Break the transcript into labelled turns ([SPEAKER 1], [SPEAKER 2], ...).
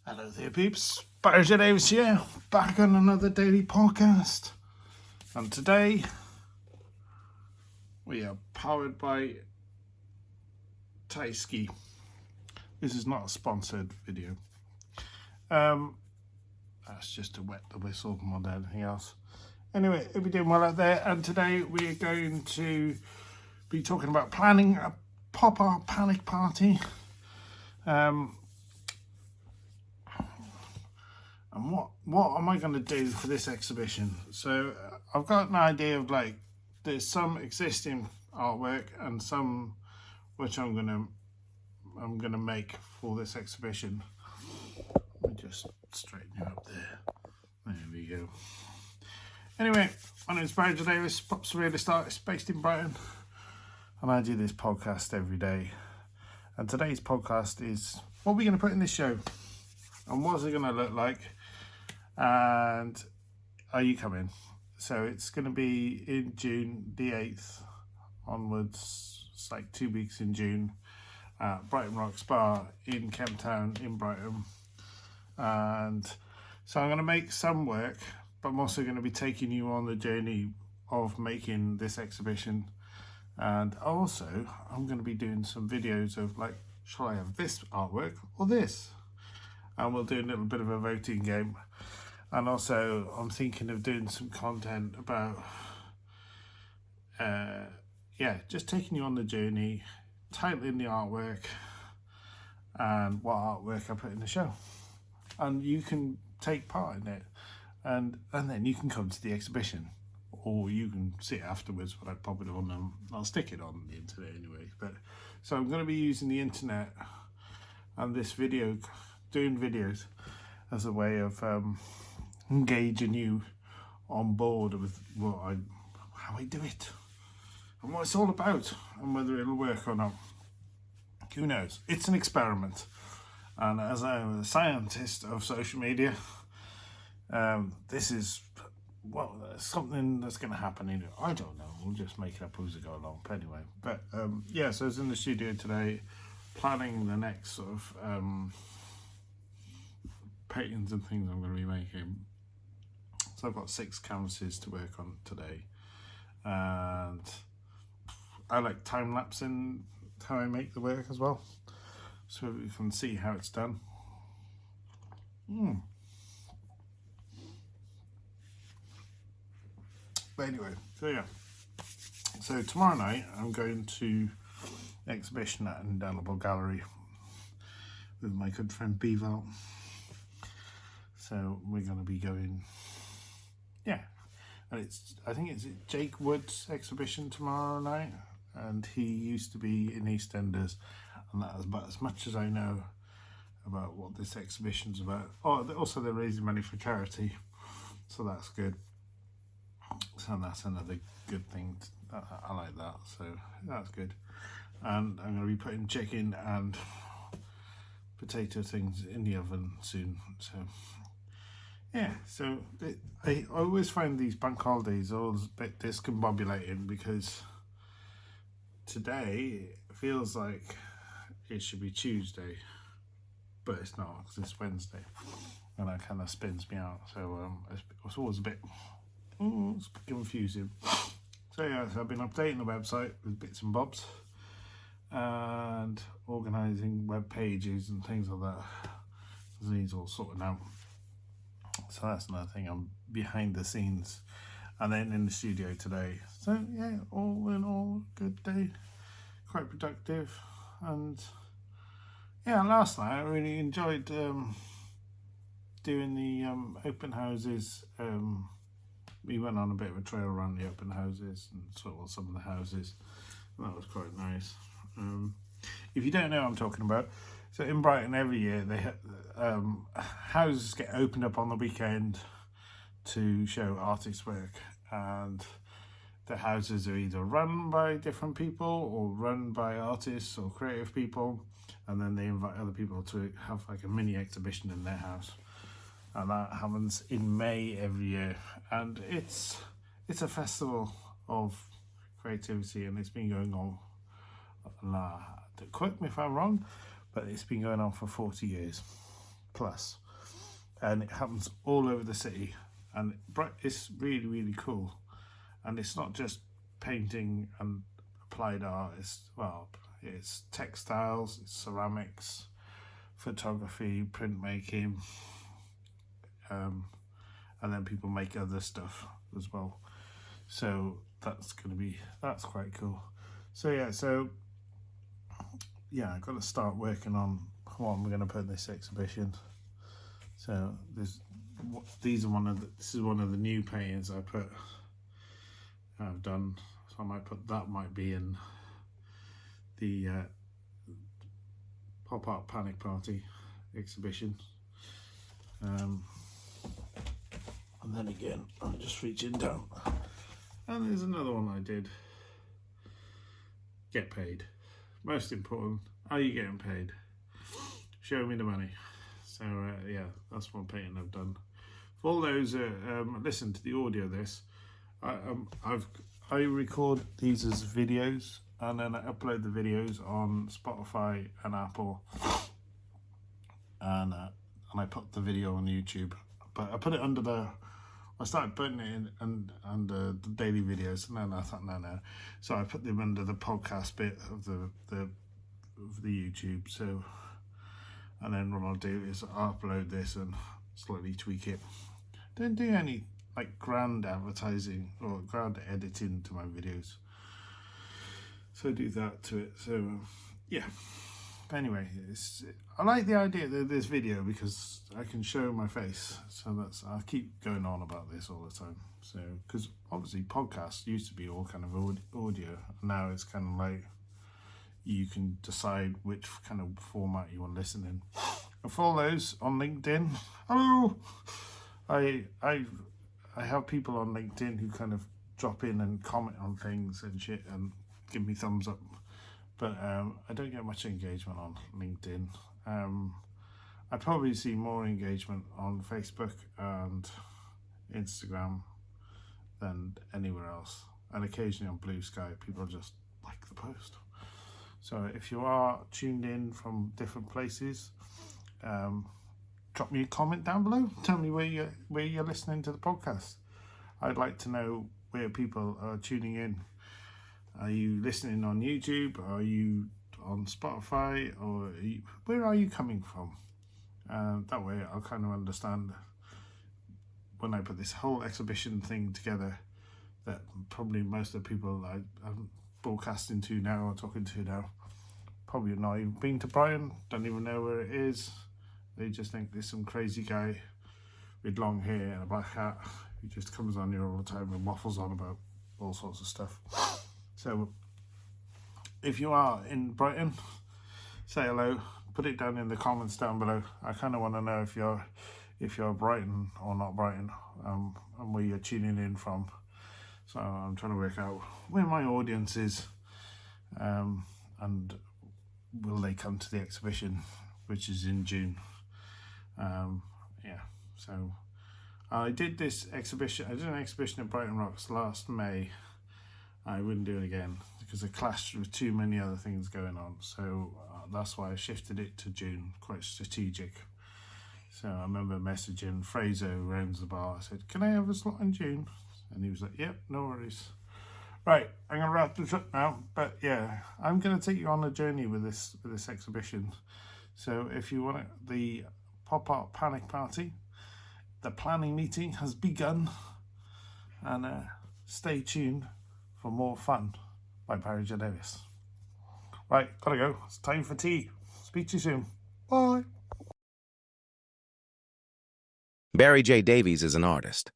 [SPEAKER 1] Hello there peeps, Barrie J Davies here, back on another daily podcast. And today we are powered by Taisky. This is not a sponsored video. That's just to wet the whistle more than anything else. Anyway, hope you're doing well out there, and today we are going to be talking about planning a pop art panic party. And what am I going to do for this exhibition? So I've got an idea of, like, there's some existing artwork and some which I'm gonna make for this exhibition. Let me just straighten you up there. There we go. Anyway, my name is Barrie J Davies, pop surrealist artist based in Brighton, and I do this podcast every day. And today's podcast is what we're going to put in this show, and what's it going to look like. And are you coming? So it's going to be in June the 8th onwards. It's like 2 weeks in June at Brighton Rock Spa in Kent Town in Brighton. And so I'm going to make some work, but I'm also going to be taking you on the journey of making this exhibition. And also I'm going to be doing some videos of, like, shall I have this artwork or this? And we'll do a little bit of a voting game. And also I'm thinking of doing some content about just taking you on the journey, titling the artwork and what artwork I put in the show, and you can take part in it, and then you can come to the exhibition, or you can see it afterwards. But I'd pop it on, I'll stick it on the internet anyway. But so I'm going to be using the internet and this video, doing videos, as a way of engaging you on board with how I do it and what it's all about, and whether it'll work or not, who knows. It's an experiment, and as I'm a scientist of social media, this is something that's going to happen. I don't know, we'll just make it up as we go along. But anyway, so I was in the studio today planning the next sort of paintings and things I'm going to be making. So I've got 6 canvases to work on today, and I like time-lapsing how I make the work as well, so you can see how it's done. But anyway, so tomorrow night I'm going to the exhibition at Indelible Gallery with my good friend Beval. So we're going to be going, and I think it's Jake Wood's exhibition tomorrow night, and he used to be in EastEnders, and that is about as much as I know about what this exhibition's about. Oh, also they're raising money for charity, so that's good. So that's another good thing. I like that, so that's good. And I'm going to be putting chicken and potato things in the oven soon. So I always find these bank holidays always a bit discombobulating, because today feels like it should be Tuesday, but it's not, because it's Wednesday, and that kind of spins me out. So it's always a bit confusing. So I've been updating the website with bits and bobs and organising web pages and things like that. These all sorted out. So that's another thing. I'm behind the scenes, and then in the studio today. So all in all, good day, quite productive. And last night I really enjoyed doing the open houses. We went on a bit of a trail around the open houses and saw some of the houses. That was quite nice. If you don't know what I'm talking about, so in Brighton every year they houses get opened up on the weekend to show artists' work, and the houses are either run by different people or run by artists or creative people, and then they invite other people to have like a mini exhibition in their house, and that happens in May every year. And it's a festival of creativity, and it's been going on, quote me if I'm wrong, but it's been going on for 40 years. plus, and it happens all over the city, and it's really, really cool. And it's not just painting and applied art, it's textiles, it's ceramics, photography, printmaking, and then people make other stuff as well. So that's quite cool. So I've got to start working on what I'm going to put in this exhibition. So this is one of the new paintings I've done. So I might put that might be in the Pop Art Panic Party exhibition. And then again, I'm just reaching down. And there's another one I did. Get paid. Most important, are you getting paid? Show me the money. So that's one painting I've done. For all those listen to the audio of this, I record these as videos, and then I upload the videos on Spotify and Apple, and I put the video on YouTube. But I put it I started putting it in under the daily videos, and then I thought no. So I put them under the podcast bit of the YouTube. So, and then what I'll do is I'll upload this and slightly tweak it. Don't do any like grand advertising or grand editing to my videos. So do that to it. So But anyway, I like the idea of this video because I can show my face. So I'll keep going on about this all the time. So, because obviously podcasts used to be all kind of audio. Now it's kind of like you can decide which kind of format you want to listen in. And for all those on LinkedIn, hello! I have people on LinkedIn who kind of drop in and comment on things and shit and give me thumbs up. But I don't get much engagement on LinkedIn. I probably see more engagement on Facebook and Instagram than anywhere else. And occasionally on Blue Sky, people just like the post. So if you are tuned in from different places, drop me a comment down below. Tell me where you're listening to the podcast. I'd like to know where people are tuning in. Are you listening on YouTube? Are you on Spotify? Or where are you coming from? That way I'll kind of understand when I put this whole exhibition thing together that probably most of the people I'm broadcasting to now or talking to now probably not even been to Brighton, don't even know where it is. They just think there's some crazy guy with long hair and a black hat who just comes on here all the time and waffles on about all sorts of stuff. So if you are in Brighton, say hello, put it down in the comments down below. I kind of want to know if you're Brighton or not Brighton, and where you're tuning in from. So I'm trying to work out where my audience is, and will they come to the exhibition, which is in June. So I did this exhibition. I did an exhibition at Brighton Rocks last May. I wouldn't do it again because it clashed with too many other things going on. So that's why I shifted it to June, quite strategic. So I remember messaging Fraser, who owns the bar. I said, can I have a slot in June? And he was like, yep, no worries. Right, I'm going to wrap this up now. But yeah, I'm going to take you on a journey with this exhibition. So if you want the Pop Art Panic Party, the planning meeting has begun. And stay tuned for more fun by Barrie J Davies. Right, gotta go. It's time for tea. Speak to you soon. Bye.
[SPEAKER 2] Barrie J Davies is an artist.